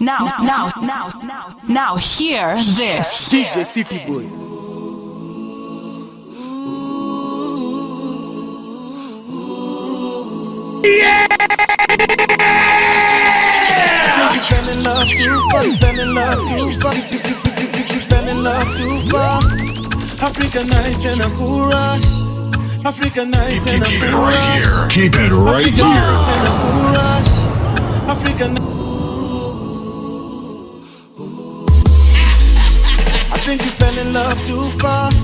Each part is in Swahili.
Now hear this. DJ City Boy. Yeah! Fell in love too fast, fell in love too fast, fell in love too fast. African nights and a cool rush. African nights and a cool rush. Keep it right here. African. I think you fell in love too fast.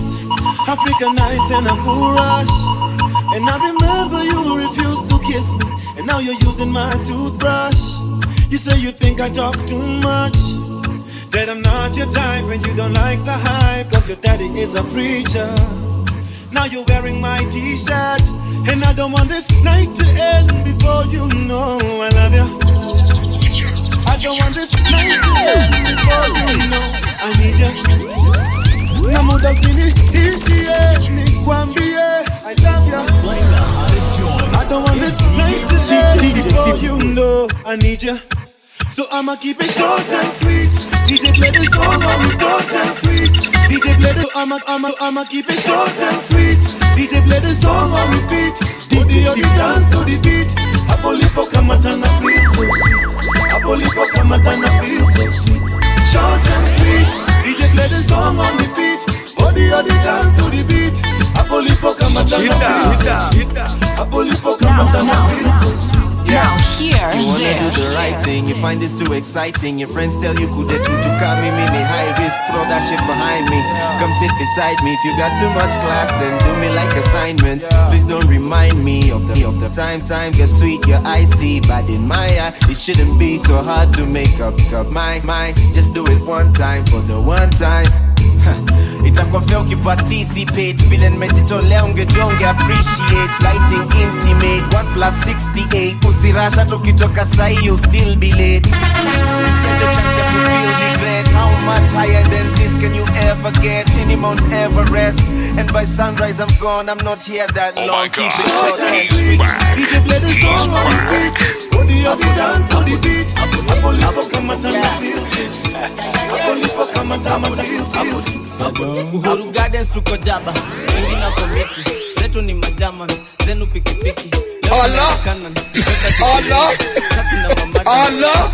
African nights and a cool rush. And I remember you refused to kiss me, and now you're using my toothbrush. You say you think I talk too much, that I'm not your type, and you don't like the hype, cause your daddy is a preacher. Now you're wearing my t-shirt, and I don't want this night to end before you know I love you. I don't want this night to end before you know I need you. Na muda fini isie nikwambie I love you. I don't want this night to end before you know I need you. So I'ma keep it short and sweet. DJ play the song on short and sweet. DJ play the I'ma keep it short and sweet. DJ play the song on repeat. DJ dance to the beat. Apolipo kamatana feel so sweet. Apolipo kamatana feel so sweet. Short and sweet. DJ play the song on repeat. Body dance to the beat. Apolipo kamatana feel so sweet. Apolipo kamatana feel so sweet. Now hear you wanna this. do the right thing, you find this too exciting. Your friends tell you could to come me mini high risk, throw that shit behind me. Come sit beside me. If you got too much class, then do me like assignments. Please don't remind me of the time gets sweet, your eyes see, but in my eye, it shouldn't be so hard to make up my mind. Just do it one time for the one time. Itakofea ukiparticipate, vile nimejitolea ungejua unge appreciate. Lighting intimate, 1+68. Usirasha tukitoka sahi, you'll still be late. Such a chance ya feel regret. How much higher than this can you ever get? Any Mount Everest. And by sunrise I'm gone, I'm not here that long. My God. Keep it short and He's sweet. back. DJ play the song on repeat. Body dance to the beat. Apolipo kamatana feel so. Apolipo kamatana feel so. Uhuru Gardens tuko jaba, wengine komiti zetu ni majama, zenu pikipiki. Allah, Allah, Allah.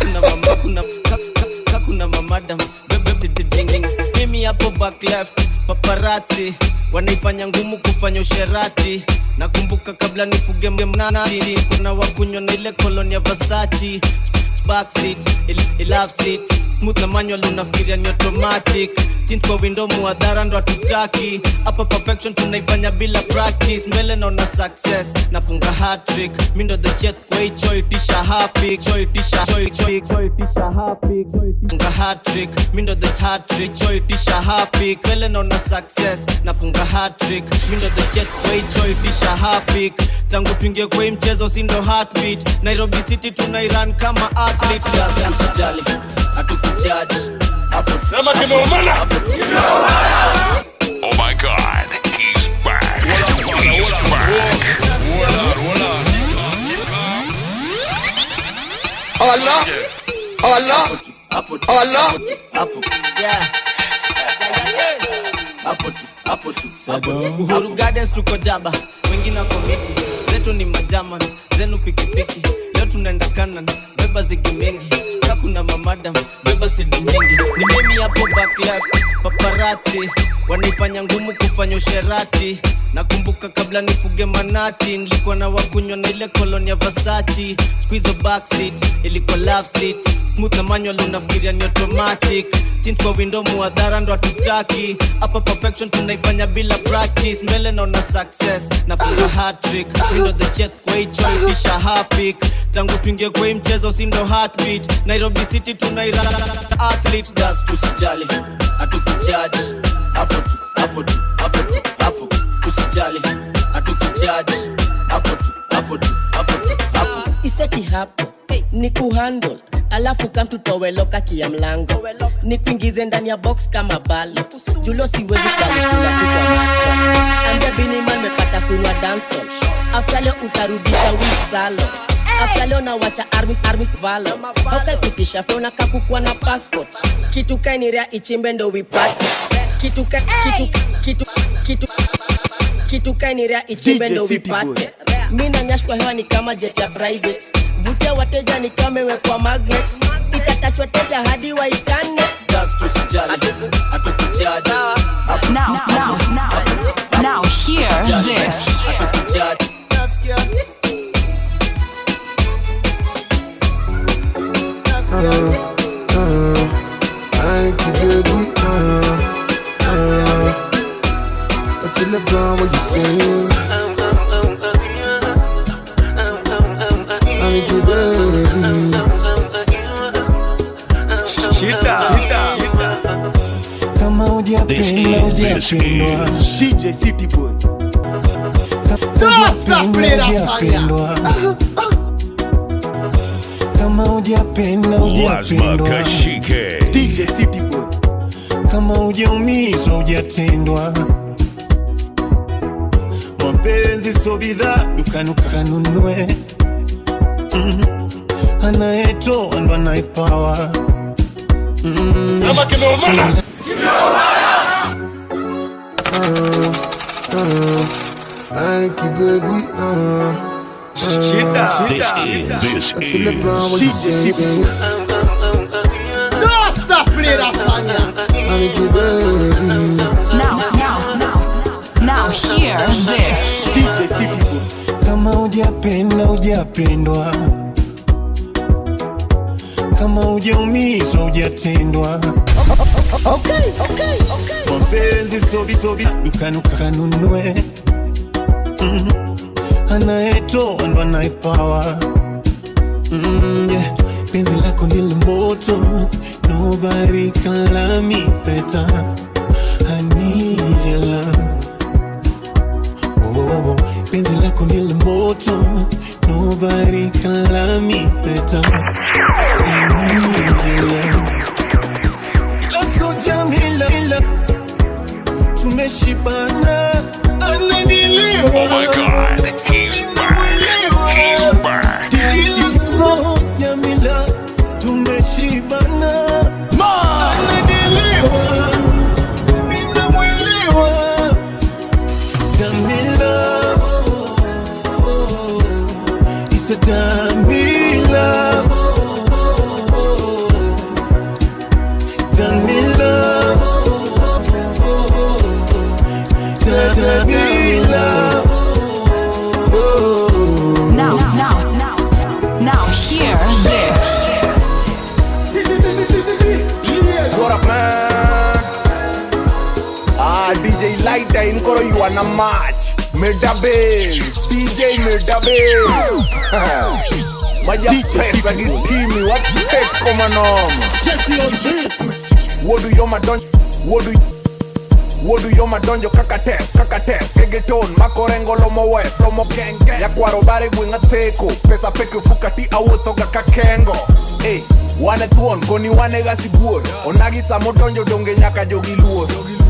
Kuna mamadam, bebe ding. Mimi hapo back left, paparazzi wanaifanya ngumu kufanya usherati. Nakumbuka kabla nifuge mnanadi, kuna wakunywa na ile koloni ya Versace. Back seat, love seat, smooth na manual unafikiria ni automatic. Tint kwa window muadhara ndo hatutaki. Hapa perfection tunaifanya bila practice. Mbele naona success, nafunga hat-trick. Mi ndo the chef kwa hii choi tisha happy. Choi tisha happy. Funga hat-trick, mi ndo the hat-trick. Choi tisha happy. Mbele naona success, nafunga hat-trick. Mi ndo the chef kwa hii choi tisha happy. Tangu tuingie kwa hii mchezo si ndo heartbeat. Nairobi City tunairan kama athlete. Just usijali, hatukujaji. Sema kimeumana. Oh my God, he's back. He's back. Allah, Allah, Allah. Uhuru Gardens tuko jaba, wengine komiti zetu ni majama, zenu pikipiki. Leo tunaenda kanan, beba zigi mengi. Kuna mamadam, beba sidi mingi. Ni mimi hapo back left, paparazzi wanaifanya ngumu kufanya usherati. Nakumbuka kabla nifuge manati, nilikuwa na wakunywa na ile koloni ya Versace. Squeeze backseat, ilikuwa love seat. Smooth na manual unafikiria ni automatic. Tint kwa window muadhara ndo hatutaki. Hapa perfection tunaifanya bila practice. Mbele naona success, nafunga hat-trick. Mi ndo the chef kwa hii choi tisha happy. Tangu tuingie kwa hii mchezo si ndo heartbeat. Nairobi City tunaira athlete. Just usijali, hatukujaji. Hapo tu. Usijali, hatukujaji. Hapo tu. Iseti hapo, ni kuhandle. Alafu kam tutoweloka kia mlango. Ni kuingize ndani ya box kama balo. Julo siwezi kula tu kwa macho. Ambia bini man mepata kunywa dancehall. After leo utarudisha wish salo. After leo na wacha armies valo. Okay kutisha feona kakukua na passport. Kitu kaini rea ichimbe ndo wipate. Kitu kaini rea ichimbe ndo wipate. Mina nyash kwa hewa ni kama jet ya private. Vutia wateja ni kama wekwa magnet. Itatachwa teja hadi waikane. Just usijali, hatukujaji. Now hear this. Hatukujaji. Anki baby, until the ground what you say. Anki baby, kama hujapenda DJ City Boy. Don't play that song. Kama hujapenda DJ City Boy. Kama hujaumizwa hujatendwa. Mapenzi so bidhaa dukani ukanunue. Anayetoa ndo anaipawa. Sema kimeumana. Anki baby, This is Don't stop play that song. Anki baby. Now hear this. DJ City Boy. Kama hujapenda hujapendwa. Kama hujaumizwa hujatendwa. Okay. Mapenzi sobi dukani ukanunue. Anayetoa ndo anaipawa. Yeah. Penzi lako ni moto. Nobody can love me better. I need your love. Oh. Penzi lako ni moto. Nobody can love me better. I need your love. Laso Jamila, tumeshibana. Oh my God, he's back. Laso Jamila, tumeshibana. Now hear this. What up, man? DJ Lighter in Koro, you wanna match? Medabe, DJ Medabe. Maja pesa gitimi, what take come on? Jesse on this. What do you madon? What do you madonjo kakates Segeton, makorengo lomo west Lomo genge Ya kwaro bare gwinga teko Pesa peke fukati awoto gaka kengo Hey, wane tuon koni wane gasi buor Onagi samo donjo donge nyaka jogi luor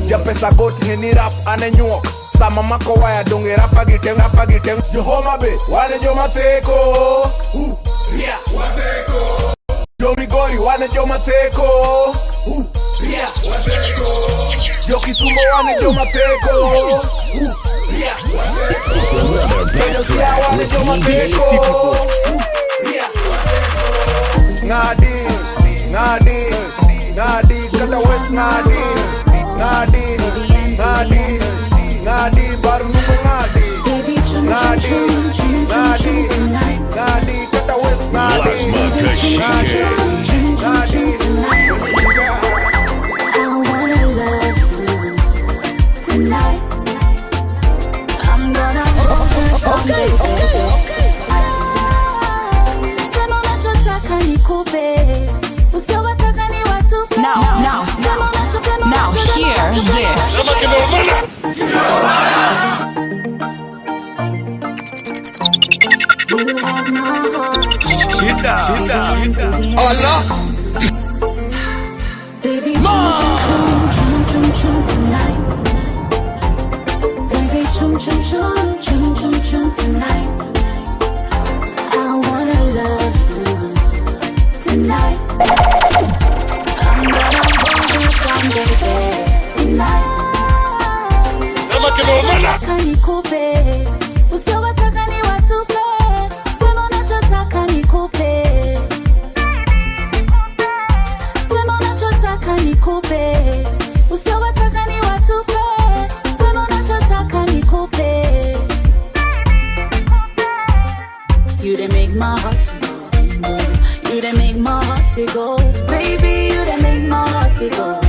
Ja pesa goti heni rap ane nyuok Sama mako waya donge rapa giteng Johoma be, wane joma teko Yeah, wateko Jomi gori, wane joma teko Yeah, wateko Yoki sumo wane joma teko Yeah, wateko Yosia wane joma teko Yeah, wateko Ngadi Kata west ngadi Baru nume ngadi Kata west ngadi Now hear this. Allah. Baby, chum tonight. Baby, chum tonight. I wanna nikupe. Usiowataka ni watupe. Sema unachotaka nikupe. Sema unachotaka nikupe. Usiowataka ni watupe. Sema unachotaka nikupe. You done make my heart to go. You done make my heart to go. Baby, you done make my heart to go.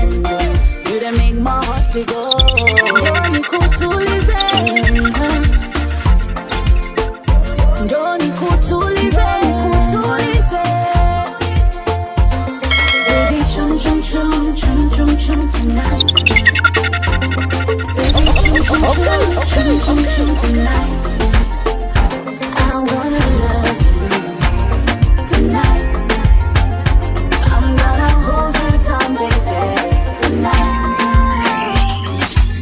You done make my heart to go. Ndoni kutulize. Ndoni kutulize. Baby, chum chum chum chum chum chum tonight. Baby, chum chum chum tonight. I wanna love you tonight. I'm gonna hold you tight, baby, tonight.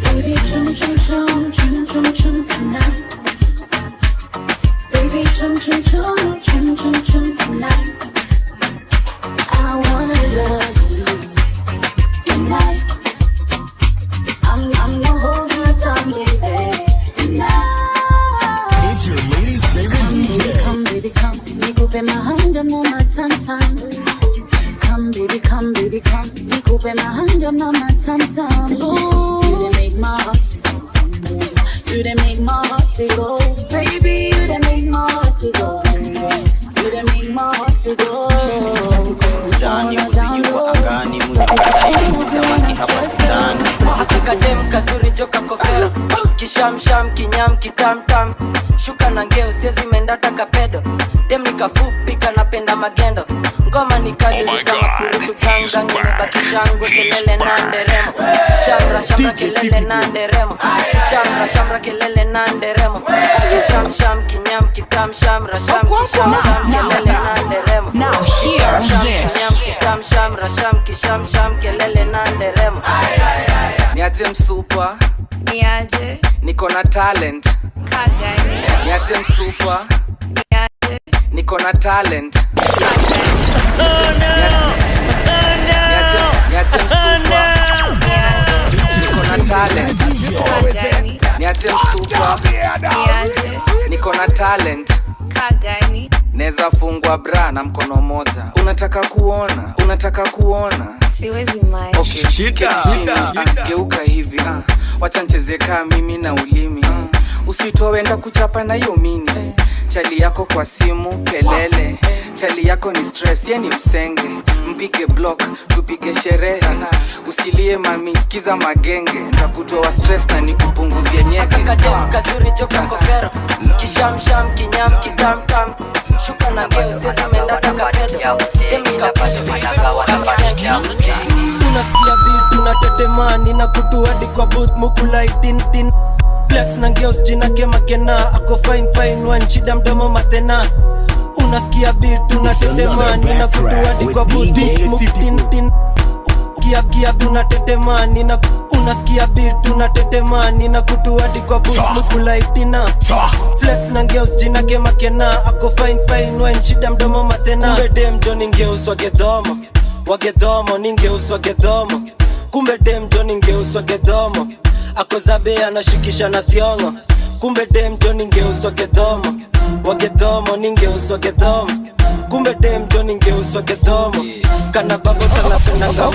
Baby, chum chum chum chum chum chum tonight. Baby, chum chum chum chum chum chum tonight. I wanna love you tonight. I'm gonna hold you tight, baby, tonight. It's your lady's favorite DJ. Come, baby, come. Nikupe mahanja mama tam-tam. Come, baby, come, baby, come. Nikupe mahanja mama tam-tam. Ooh, you done make my heart to go. You done make my heart to go. Baby, you done make my heart to go. You done make my heart to go. Jani muziki angani muziki samaki hapa sindani. Hakika dem kazuri joka kofero. Kishamsham kinyam kitamtam. Shuka na ngeo siezi mendata kapedo. Dem nikafupi kanapenda magendo. Ngoma nikaliuliza makurutu ganga. Nimebaki shangwe kelele na nderemo. Shamra shamra kelele na nderemo. Shamra shamra kelele na nderemo. Kishamsham kinyam kitam shamra sham kishamsham kelele na nderemo. Now hear this. Kinyam kitam shamra sham kishamsham kelele na nderemo. Niaje msupa, Niaje, niko na talent. kagani, Niaje msupa, niaje, niko na talent. Niaje msupa, niko na talent. kagani, Niaje msupa, niaje, niko na talent. kagani, Neza fungwa bra na mkono moja. Unataka kuona, unataka kuona. siwezi mai. Okay, shika. Geuka hivi, wacha nicheze kama mimi na ulimi. Usitoe enda kuchapa na hiyo mini. Chali yako kwa simu, kelele. Chali yako ni stress, ye ni msenge. Mpige block, tupige sherehe. Usilie mami, sikiza magenge. Nitakutoa stress na nikupunguzie nyege. Kakadem kazuri joka kofero. Kishamsham kinyam kitamtam. Shuka na ngeo siezi mendata kapedo. Dem nikapasha unasikia beat unatetemani na kutu hadi kwa booth mukulai tin flex na girls jina kema kena ako fine fine one shida mdomo matena. Unasikia beat unatetemani na kutu hadi kwa booth mukutin kia unatetemani na unasikia beat unatetemani na kutu hadi kwa booth mukulai tina flex na girls jina kema kena ako fine fine one shida mdomo matena. Kumbe dem Johnny ngeuswa gedhomo wagedhomo ningeuswa gedhomo. Kumbe dem Johnny ngeuswa gedhomo akozabe anashikisha na thiongo. Kumbe dem Johnny ngeuswa gedhomo wagedhomo ningeuswa gedhomo. Kumbe dem Johnny ngeuswa gedhomo kana babo tanapenda ngamo.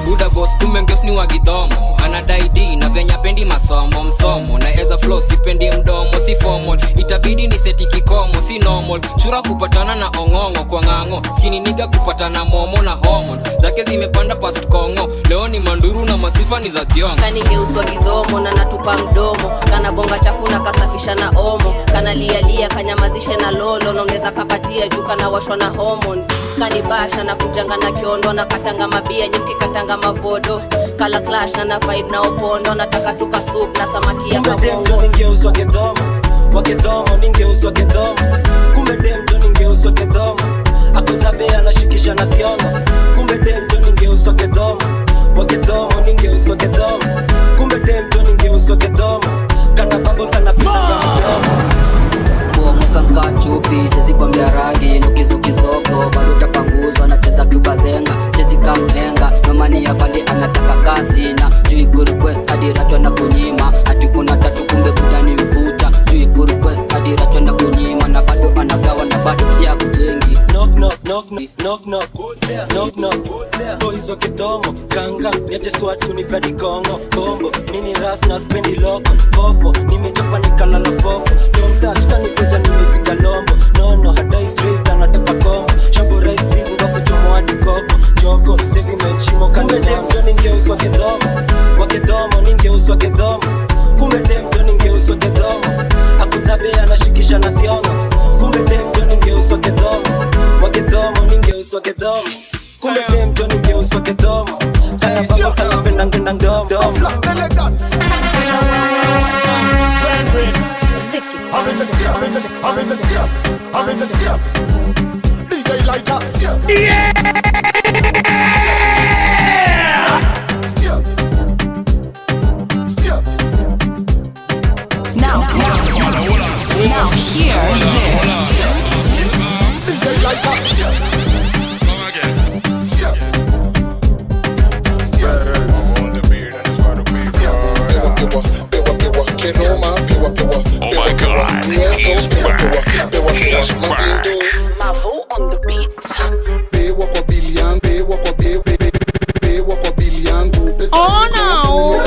Buda boss kumbe ngeus ni wagidhomo. Anadai D na venya pendi masomo msomo. Na eza flow sipendi mdomo si formal. Itabidi ni seti kikomo si normal. Chura kupatana na ongongo kwa ngango. Skinny nigga kupatana momo na hormones. Zake zimepanda past kongo. Leo ni manduru na masifa ni za thiongo. Kani ngeuswa gidhomo na natupa mdomo. Kana bonga chafu na kasafisha na omo. Kana lia kanyamazishe na lolo. Naongeza kapatia juu kana washwa na hormones. Kani basha na kujanga na kiondo. Na katanga mabia nyuki katanga mavodo. Kala clash na vibe na opondo. Nataka tuka soup na samaki ya kabongo. Kumbe dem Johnny ngeuswa gedhomo wagedhomo ningeuswa gedhomo. Kumbe dem Johnny ngeuswa gedhomo akozabe anashikisha na thiongo. Kumbe dem Johnny ngeuswa gedhomo wagedhomo ningeuswa gedhomo. Kumbe dem Johnny ngeuswa gedhomo kana babo kana pita ngamo. Muka chupi, sisi kwa mbiaragi, nukizukizoko, bado tapanguzwa na cheza kubazenga, chezi kamhenga, nomani ya fandi anataka kasi na, tui good request, hadi ratwa na kunyima, hati knock knock, who's there? Knock knock, who's there? Boys wa kidomo, ganga, niache swatu ni pedi kongo. Bombo, mini ras na spendi loko. Fofo, nimechopa nikalala fofo. Don't touch, kanikuja nimepiga lombo. No, hadai straight, anataka kombo. Shabu rice, please, ngofu chomo hadi koko. Joko, sezi menchimo kande dem, jo ningeuswa kidomo. Wakidomo, ningeuswa kidomo. Kumbe dem, jo ningeuswa kidomo. Akuzabe anashikisha na thiongo. Kumbe dem, jo ningeuswa kidomo. Wakidomo, ningeuswa kidomo. Kumbe dem, jo ningeuswa kidomo. Kana baba kalapenda ngenda ndomo. DJ Lighter, still. Yeah! Now hear this. DJ Lighter, still. Come again. Still. On the beard and it's part of me. Oh my God, he's back. He's back. Mavo on the beat. Oh no.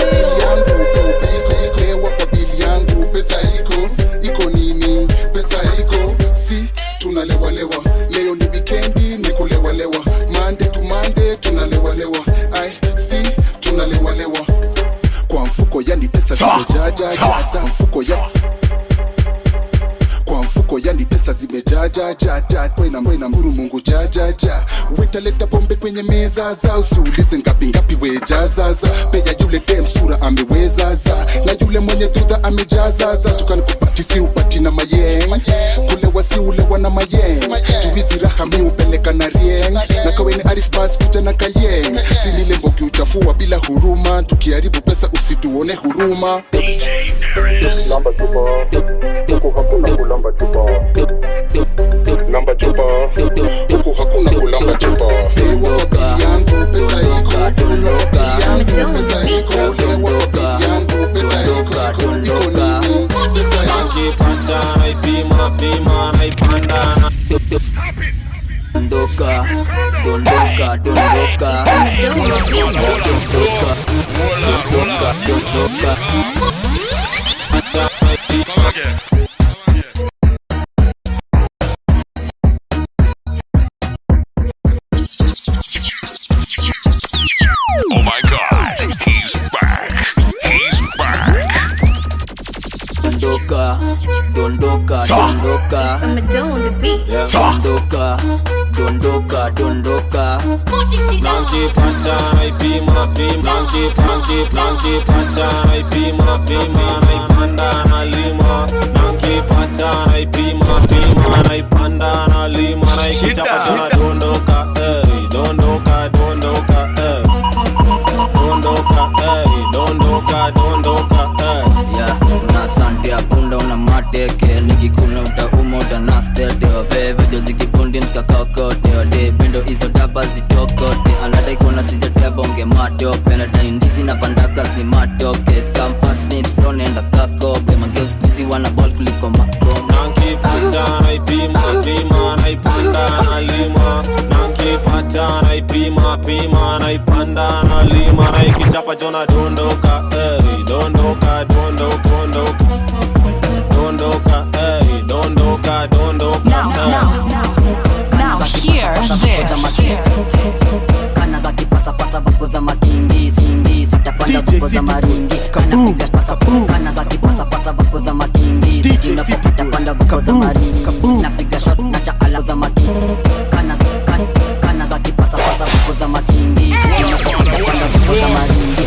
Tunalewalewa leo ni weekendi ni kulewalewa Monday to Monday tunalewalewa ai si tunalewalewa kwa mfuko yani pesa zimejaja mfuko ya kwa mfuko yani pesa zimejaja kwena mburu Mungu jaja wetaleta pombe kwenye meza za usiulize ngapi wejazaza peja yule dem sura amewezaza na yule mwenye dudha amejazaza tukani kupati si upati na mayeng kulewa si ulewa na mayeng tuwizi raha mi upeleka na rieng na kaweni Arif Bas kuja na kayeng sinile mboki uchafua bila huruma tukiharibu pesa usituone huruma Lamba chupa, huku hakuna kulamba chupa. Lamba chupa, huku hakuna kulamba chupa. Dondoka, dondoka, dondoka, pesa iko, dondoka, dondoka, dondoka. Nakipata, naipima, naipanda. Dondoka, dondoka, dondoka. Dondoka. Come again. Oh my God, he's back. He's back. Dondoka, dondoka, dondoka. Dondoka, dondoka, dondoka. Nakipata, naipima, nakipata, naipima, naipanda, nalima. Nakipata, naipima, naipanda, nalima. Naikichapa sana dondoka, dondoka, dondoka, dondoka, yeah, una sante apunda una mateke nikikuna utauma utanastete waveve jozikibundi mskakakote wade pendo izo daba zitokote anadai kona sijatebonge matope nadai ndizi na pandakas ni matoke skamfasnipstone enda kakobe mangeuskuzi wana ball kuliko makoma nakipata, naipima, naipanda, nalima. Nakipata, naipima, naipanda, nalima. Naikichapa jona dondoka, dondoka, dondoka, dondoka, dondoka, dondoka. Now hear this. Kana za kipasa pasa vako za makingi singi sitapanda vako za maringi kana piga pasa kana za kipasa pasa vako za makingi sitapanda panda vako za maringi napiga shot na chaala za makingi kana za kipasa pasa vako za makingi sitapanda vako za maringi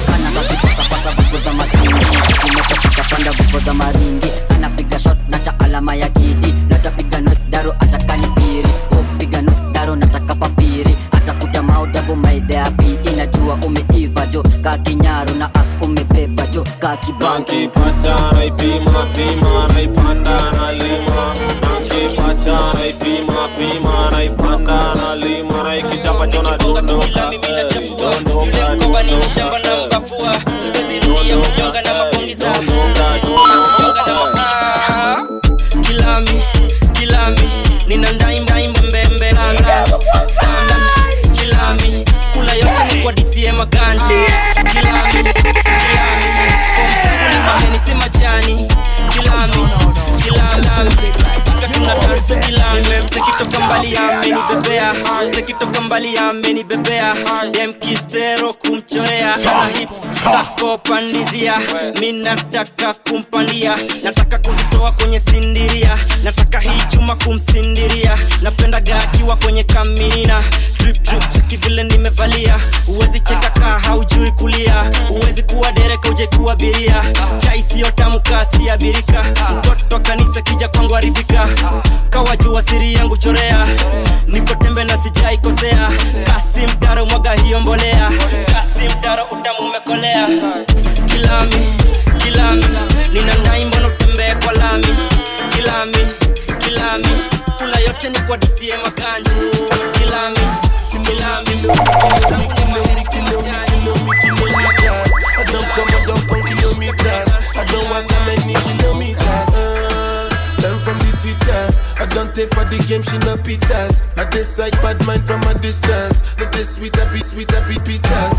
kana za kipasa pasa vako za makingi sitapanda vako za maringi anapiga shot na chaala ya kidi natapiga noise daro atakani piri piga noise daro nataka papiri atakuta maudabu maidheapi inajua umeiva jo kakinyaro na as umebeba jo kakibanki nakipata, naipima, naipanda, nalima. Nakipata, naipima, naipanda, nalima. Naikichapa jona dondoka, dondoka, dondoka. Kilami, nina ndai lami kakuna dance kilami msekitoka mbali amenibebea msekitoka mbali amenibebea dem kistero kumchorea na hips kako pandizia mimi nataka kumpandia nataka kuzitoa kwenye sindiria nataka hii chuma kumsindiria napenda gakiwa kwenye kaminina drip drip cheki vile nimevalia uwezi cheka kaa haujui kulia uwezi kuwa dereka uje kuwa biria chai sio tamu kasi ya birika mtoto kanisa kija kwangu haribika kawajua siri yangu chorea niko tembe na sijai kosea kasi mtaro mwaga hiyo mbolea kasi mtaro utamu umekolea kilami nina ndai mbono tembee kwa lami kilami kula yote ni kwa DCM makanji kilami I don't come kilometers. I don't walk that many kilometers. Learn from the teacher. I don't take for the game, she no pitas. I decide bad mind from a distance. Let this sweet happy pitas.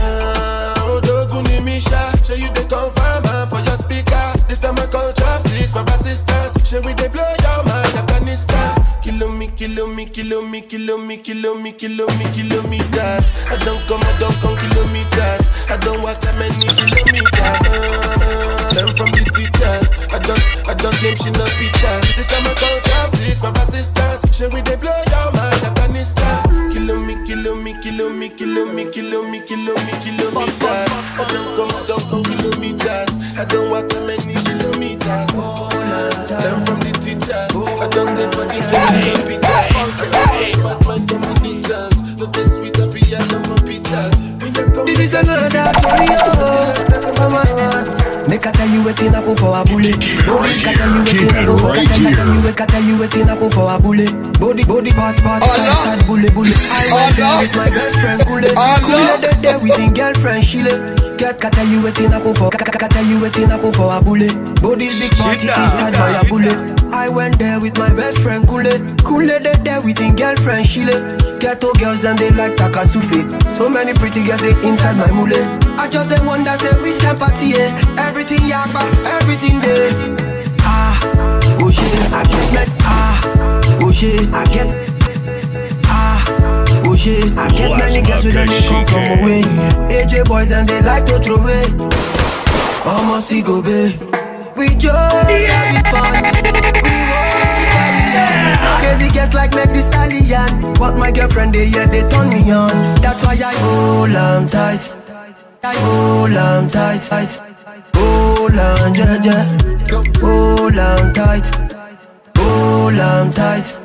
Oh, Doguni Misha, show you the confirm for your speaker. This time I call chopsticks for assistance. Show we they blow your mind, Afghanistan. Kilometers. I don't come kilometers. I don't walk that many kilometers. Learn from the teacher. I don't claim she no picture. This time I call chopsticks for assistance. Show we they blow your mind, Afghanistan. Kilometers. I don't come kilometers. I don't walk that many kilometers. Learn from the teacher. I don't take for the game, she no picture. This is another story, mama. Make I tell you waiting up for a bullet. Body, tell you waiting up for a bullet. Body, part, side, bullet. I went there with my best friend, Kule there with his girlfriend, Sheila. Tell you waiting up for a bullet. Body's big party inside by a bullet. I went there with my best friend, Kule there with his girlfriend, Sheila. Ghetto girls and they like Takasufi. So many pretty girls they inside my mule. I just the one that say which can party, everything yakba, everything there. Oh shit, I get mad. Oh shit, I get. Oh shit, I get many girls when they come from away. AJ boys and they like to throw away. Almost see go babe. We just having fun. Crazy girls like make this stallion. But my girlfriend they turn me on. That's why I hold on tight. Hold on tight. Hold on yeah. Hold on tight. Hold on tight.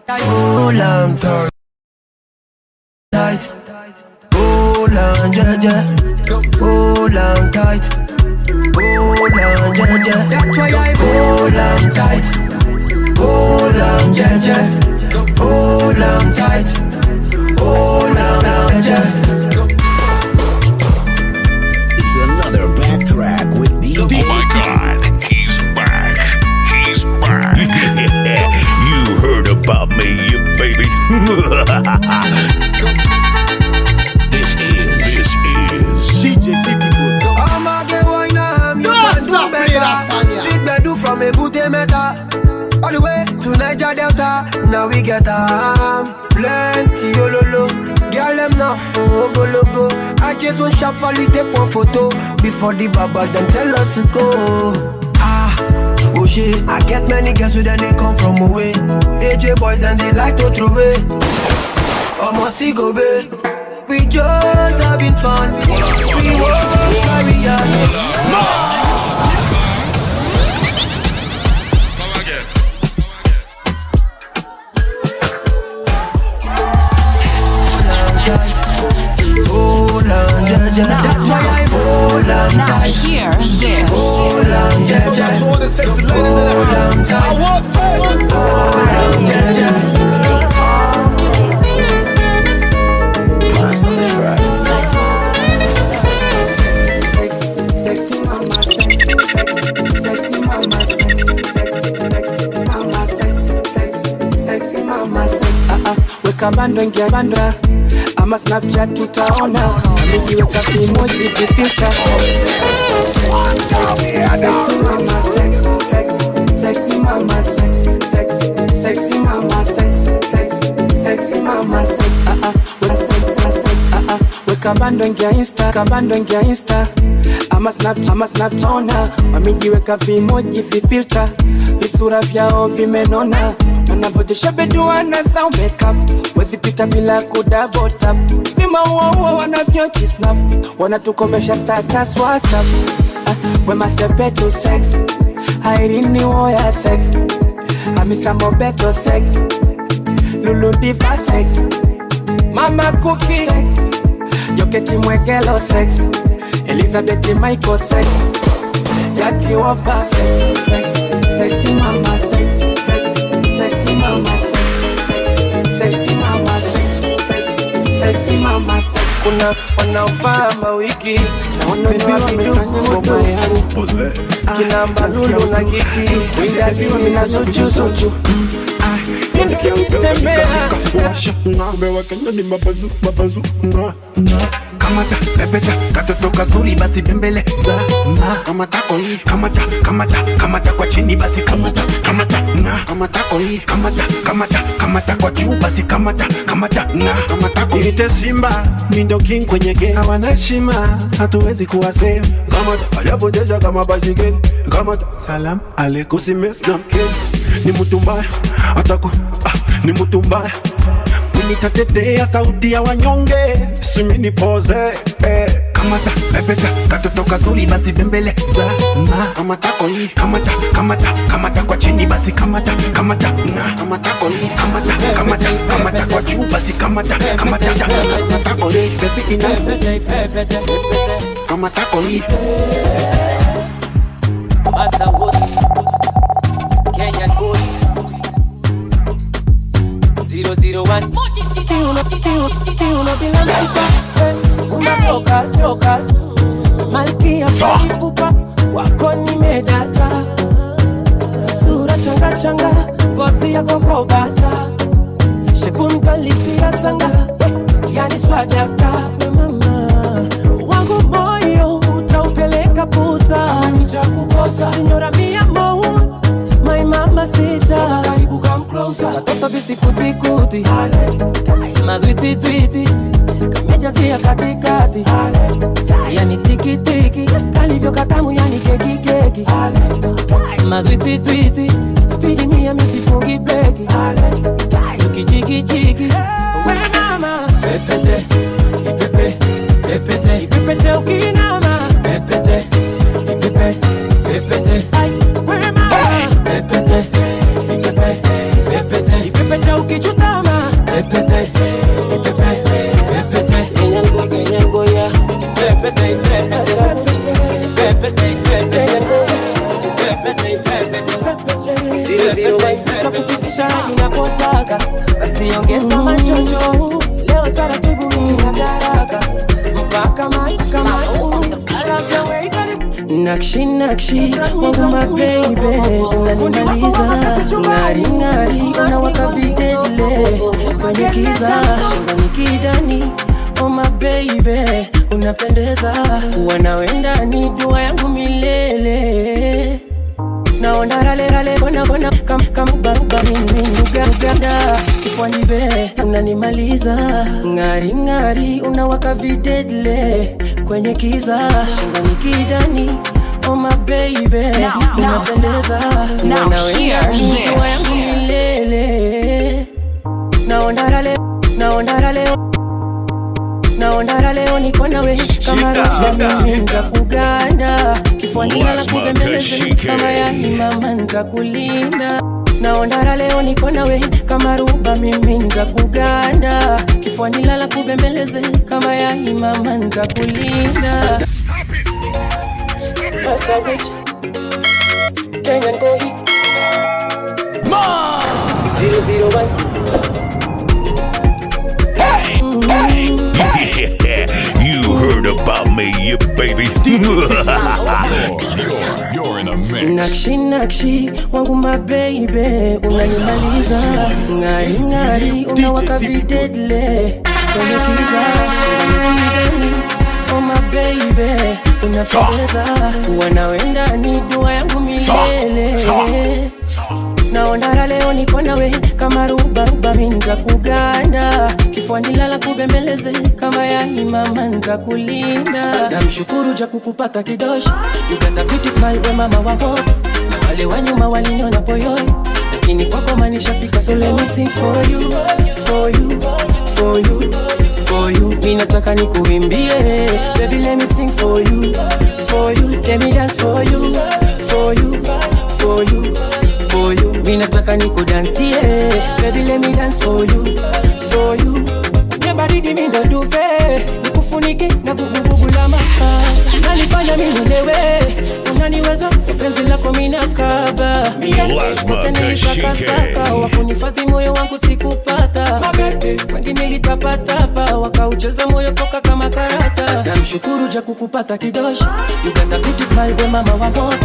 Hold on tight. Hold on yeah. Hold on tight. Hold on yeah. That's why I hold on tight. Hold on, yeah. Hold on tight. Hold on, yeah. It's another backtrack with DJ. Oh my God, he's back. He's back. You heard about me, baby. This is DJ City Boy. I'm a gay wine, I'm your man to better. Sweet bedu from a booty meta. All the way to Niger Delta, now we get plenty ololo. Girl them now for go logo. I just want sharply take one photo before the baba them tell us to go. Oh shit, I get many girls with them they come from away. AJ boys and they like to throw away. Almost see go babe. We just having fun. We won't carry on. That's why I hold on tight. Hear this. Hold on, yeah. Hold on tight. Hold on, yeah. Sexy mama, sexy. Weka bando ingia bando. Ama Snapchat tutaona. Nikiweka emoji the future. Sexy mama, sexy. sexy mama, sex, sexy mama, sex. Weka bando ingia Insta, ama Snapchat ona. Wamejiweka vimoji vifilter, visura vyao vimenona. Wanavyojesha beduana za makeup, wezipita bila kudouble tap. Vima uwa wanavyojisnap, wanatukomesha status WhatsApp. Wema sepetu sex, Irene Uwoya sex, Hamisa Mobeto sex, Lulu Diva sex, Mama Cookie sex, Joketi Mwegelo sex, Elizabeth Michael sex, Jackie Wapa sex, sexy mama sex, sexy mama sex, sexy mama sex, sexy mama sex. Kuna wanaofaa mawiki na wanaonyoa viduku kina Mbalulu na Gigi, Windalini na Zuchu. Nikitembea Umewa Kenya ni mabazu Kamata, pepeta, katoto kazuri basi bembele sana. Kamata oi, kamata kwa chini basi kamata na. Kamata oi, kamata kwa juu basi kamata na. Kamata oi. Ite Simba, mindo king kwenye game. Hawana heshima, hatuwezi kuwa same. Kamata, aliavodesha kama basigeni. Kamata, salam, alekusi mes na mkeni. Ni mtu mbaya, ataku, ni mtu mbaya. Nitatetea sauti ya wanyonge, simini pose Kamata, pepeta, katoto kazuri basi bembele sana. Kamata oi, kamata kwa chini basi kamata na. Kamata oi, kamata kwa juu basi kamata na. Kamata oi, baby ina kamata oi. Masa wote Kenyan boy 001 Kiuno bila mfupa, unatoka malkia kuipupa, wako nimedata. Sura changa, ngozi ya kokobata, shepun kalisia sanga, yani swadata. Mama wangu moyo utaupeleka puta, nitakukosa signora mia mo, my mama sita. Karibu come closer, katoto bisikuti madwiti kamejazia katikati, yani tiki kalivyo katamu, yani keki madwiti speedy mia misifungi breki, ukichiki we mama pepete ipepete ukinama pepete ay we mama pepete ipepete ukichutama pepete Kenyango ya pepete nakufikisha ninapotaka, basi ongeza machojo. Leo taratibu msina garaka, mpaka mahakama. Nakshi wangu mababy, unanimaliza ngari unawaka videdle kwenye kiza nikidani. Oh my baby, unapendeza, wanawenda ni dua yangu milele. Naona rale bona kama baruba mimi uganda kifwani be, unanimaliza ngari unawaka videdle kwenye kiza nikidani. Oh my baby, unapendeza, wanawenda ni dua yangu milele. Naona rale niko nawe kama roho mimi nikakuganda, kifwani na kubembeleza kama yani mama nikakulinda. Naona rale niko nawe kama ruba mimi nikakuganda, kifwani la kubembeleza kama yani mama nikakulinda. Masa bitch Kenyan boy 001 You heard about me, you baby. You're in a mix. Nakshi wangu mababy, unanimaliza ngari unawaka videdle kwenye kiza nikidani. Oh my baby, unapendeza, wanawenda ni dua yangu milele. naondara leo niko nawe kama ruba minza kuganda kifuani lala kubembeleze kama yani mama nitakulinda namshukuru ja kukupata kidosha you got a pretty smile we mama wako na wale wa nyuma waliniona poyoi lakini kwako manishafika so let me sing for you for you for you for you mimi nataka nikuimbie baby let me sing for you let me dance for you for you for you for you mimi nataka nikudansie baby let me dance for you ya baridi mimi ndo duve nikufunike na bububu la mama nalifanya mimi nilewe unaniweza penzi lako mimi nakaba saka wakunifadhi moyo wangu sikupata wengine litapatapa wakaucheza moyo toka kama karata namshukuru ja kukupata kidosha you got a pretty smile we mama wa moto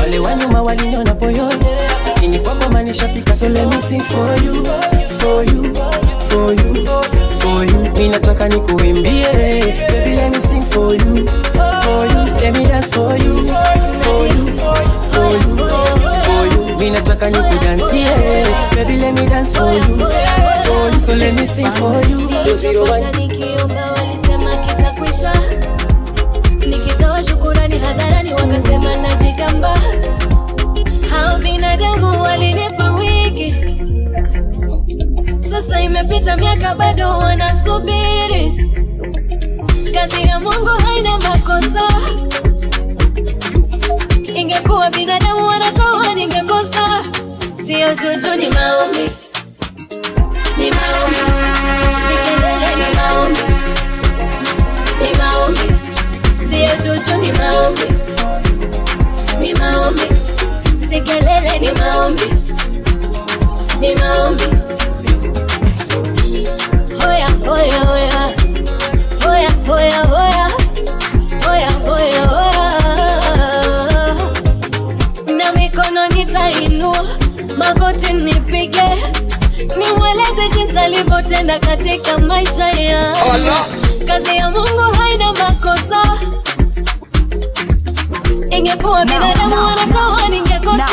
wale wa nyuma waliniona poyoni lakini kwako manishafika so let me sing for you for you for you for you mimi nataka nikuimbie baby let me sing for you let me dance for you for you mimi nataka nikudansie baby let me dance for you so let me sing for you nikiomba walisema kitakwisha nikitoa shukurani hadharani wakasema najigamba hao binadamu walinipa wiki sasa imepita miaka bado wanasubiri kazi ya Mungu haina makosa ingekuwa binadamu wanatoa ningekosa sio juju ni maombi sikendele ni maombi sio juju ni maombi sikelele ni maombi hoya hoya hoya hoya hoya hoya hoya hoya hoya na mikono nitainua magoti nipige nimweleze jinsi alivyotenda katika maisha ya kazi ya Mungu haina makosa ingekuwa binadamu wanatoa ningekosa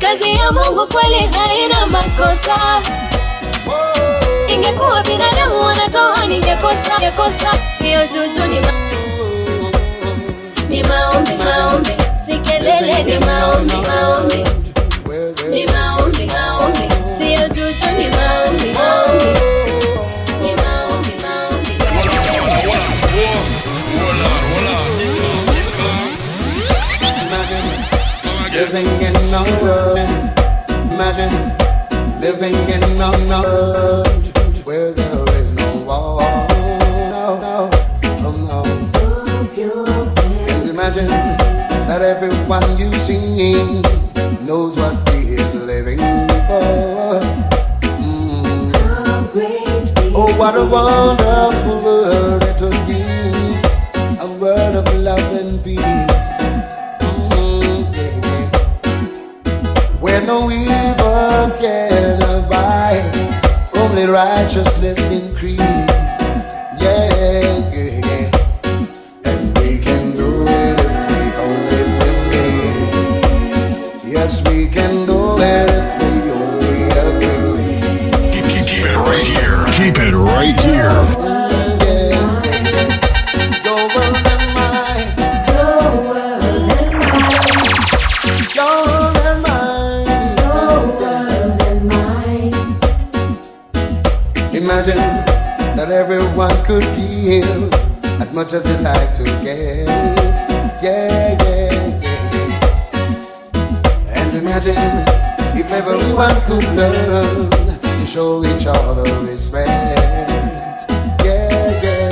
kazi ya Mungu kweli haina makosa ingekuwa binadamu wanatoa ningekosa sio juju ni maombi sikelele ni maombi sio juju ni maombi Living in a world, imagine living in a world where there is no war, no. So pure. And imagine that everyone you see knows what we are living for. Oh, what a wonderful world it would be, a world of love and peace. Where no evil can abide, only righteousness increase. Yeah. And we can do it if we only believe. Yes, we can do it if we only agree. Keep it right here. Keep it right here. Your world and mine. Imagine that everyone could give as much as they like to get. Yeah. And imagine if everyone could learn to show each other respect. Yeah.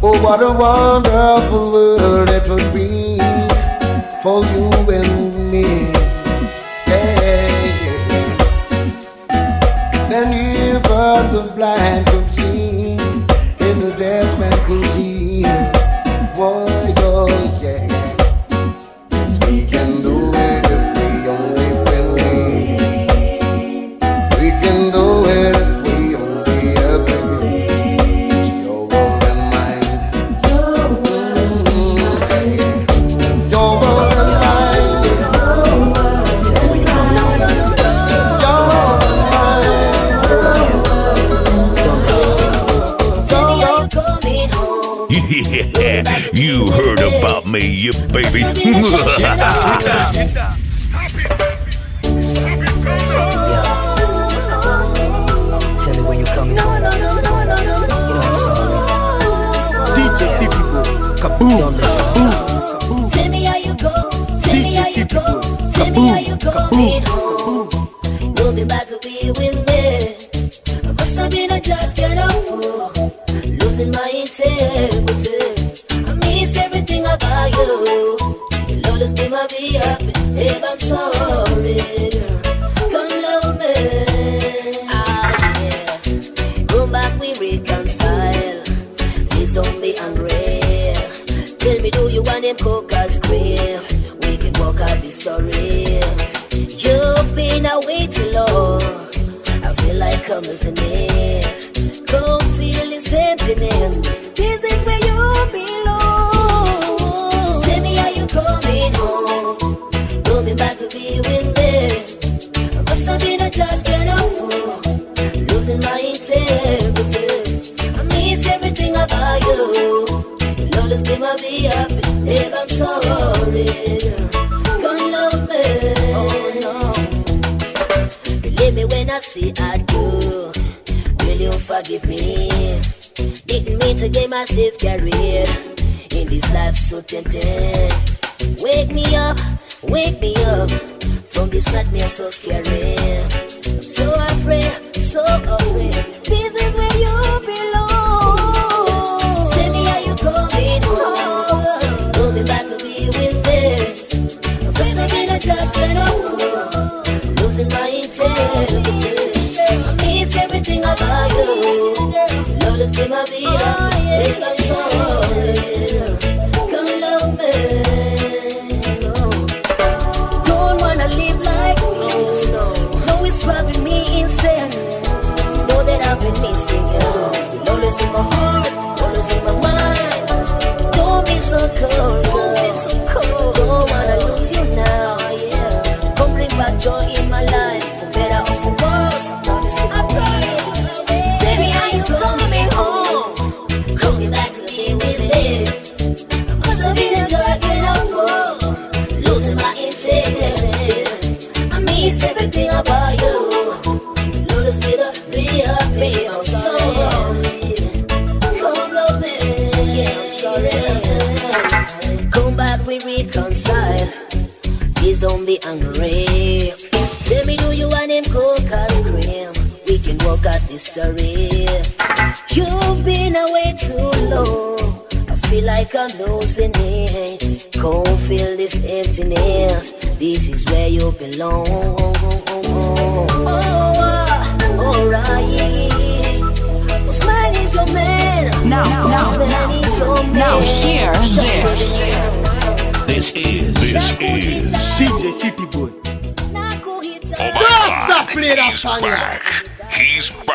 Oh, what a wonderful world it would be for you and me. Then even the blind could see, and the deaf man could hear. Boy, oh yeah. We can do it if we only believe. We can do it if we only agree. Your world and mine. Your world and mine. You heard about me, you baby. Tell me when you coming home. DJ CP Boy, kaboom, kaboom. Tell me how you go. Tell me how you go. Tell me how you coming home. You'll be back to be with me. I must have been a jacket of fool, losing my integrity. I miss everything about you. You'll always be my happy. Babe, I'm sorry. Come love me. Yeah. Go back, we reconcile. Please don't be angry. Tell me, do you want him cook or scream? We can walk out the story. You've been away too long. I feel like I'm missing it. Don't feel this emptiness. This is where you belong. Tell me how you coming home. Coming back to be with me. I must have been a jacket of fool, losing my integrity. I miss everything about you. You'll always be my happy. Babe, I'm sorry. Don't love me. Oh no. Believe me when I say I do. Will you forgive me? Didn't mean to get myself carried in this life so tempting. Wake me up from this nightmare so scary. I'm so afraid, so afraid. This is where you belong. Tell me how you coming home. Coming back to be with me. I'm first I've been a jacket of fool, losing my integrity. I miss everything about you. Lord, it's been my vida. Babe, I'm sorry. Come love me. Don't wanna live like this. No, it's driving me insane. Know that I've been missing you. Always in my heart, always in my mind. Don't be so cold. Don't be so cold. Don't wanna lose you now. Yeah. Come bring back joy in my life, for better or for worse. I pray. Tell me how you coming home. Coming back to be with me. Must have been a jacket of fool, losing my integrity. I miss everything about you. Lose me the VIP. I'm sorry. Come love me. Yeah, I'm sorry. Come back, we reconcile. Please don't be angry. Tell me, do you want him cook or scream? We can walk out this story. You've been away too long. I feel like I'm losing it. Can't feel this emptiness. This is where you belong. Alright. Whose man is your man? Now hear this. This is DJ CP Boy. Oh my God, he's back. He's back.